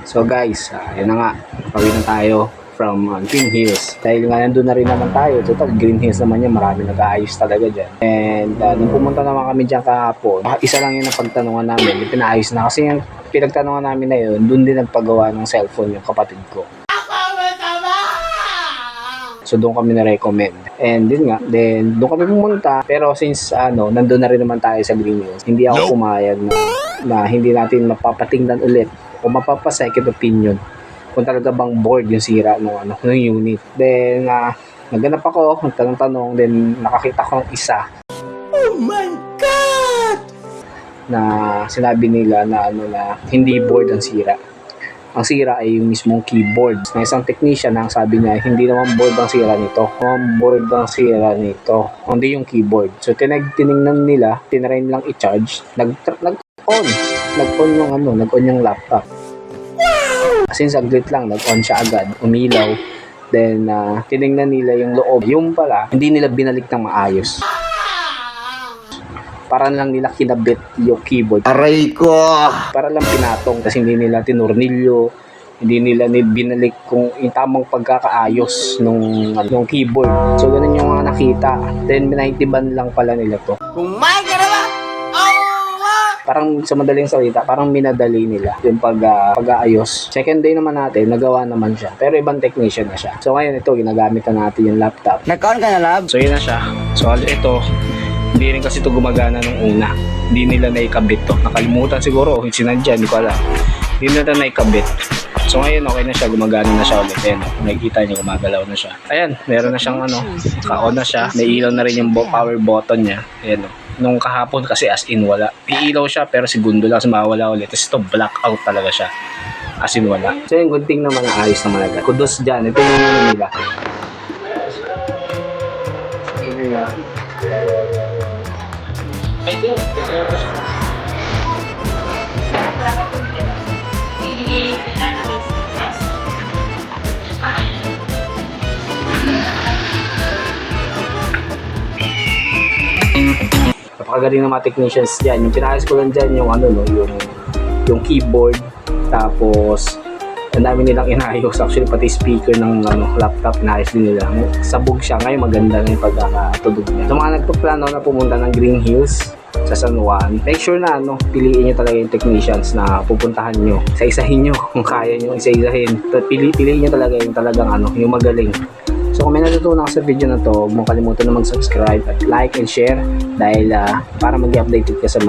So guys, yun na nga, pauwi na tayo from Green Hills. Dahil nga nandun na rin naman tayo, total Green Hills naman yan, marami nag-aayos talaga dyan. And nung pumunta naman kami dyan kahapon, isa lang yun ang pagtanungan namin, yung pinaayos na. Kasi yung pinagtanungan namin na yun, dun din nagpagawa ng cellphone yung kapatid ko. So doon kami na-recommend. And din nga, then doon kami pumunta. Pero since nandun na rin naman tayo sa Green Hills, hindi ako pumayag na hindi natin mapapatingnan ulit o mapapa-second opinion kung talaga bang board yung sira ng unit. Then naghanap ako, nagtanong-tanong, then nakakita ko ng isa. Oh my God! Na sinabi nila na na hindi board ang sira. Ang sira ay yung mismong keyboard. Na isang technician ang sabi niya, hindi naman board ang sira nito. Ang board ang sira nito, hindi yung keyboard. So tinignan nila, tinry nilang i-charge, nag-on yung laptop. Since saglit lang, nag-on siya agad, umilaw. Then tinignan nila yung loob. Yung pala, hindi nila binalik ng maayos. Para lang nila kinabit yung keyboard. Aray ko! Para lang pinatong kasi hindi nila tinurnilyo, hindi nila binalik kung yung tamang pagkakaayos nung keyboard. So ganun yung mga nakita. Then minaitiban lang pala nila to. Kung may ka na ba? Parang sa madaling salita, parang minadali nila yung pag-aayos. Second day naman natin, nagawa naman siya. Pero ibang technician na siya. So ngayon ito, ginagamit na natin yung laptop. Nag-on ka na, lab? So yun na siya. So ito, hindi rin kasi ito gumagana nung una. Hindi nila naikabit to. Nakalimutan siguro, sinadya, hindi ko alam. Hindi nila naikabit. So ngayon okay na siya, gumagana na siya ulit. Ayan, nakikita niyo gumagalaw na siya. Ayan, meron na siyang ka-on na siya. May ilaw na rin yung power button niya. Ayan nung kahapon kasi as in wala. Iilaw siya pero segundo lang mawala ulit. Tapos ito blackout talaga siya. As in wala. So yung good thing naman na ayos naman agad. Kudos dyan. Ito yung nila. Napakagaling ng mga technicians dyan. Yung pinayos ko lang dyan yung keyboard, tapos ang dami nilang inayos. Actually pati speaker ng laptop inayos din nila. Sabog siya, ngayon maganda na yung pagkakatudog niya. Sa mga nagpaplano na pumunta ng Green Hills sa San Juan, make sure na piliin nyo talaga yung technicians na pupuntahan nyo. Isa-isahin nyo kung kaya nyo isa-isahin. Piliin nyo talaga yung talagang yung magaling. So kung may natutunan ka sa video na to, huwag mong kalimutan na mag-subscribe at like and share dahil para mag-updated ka sa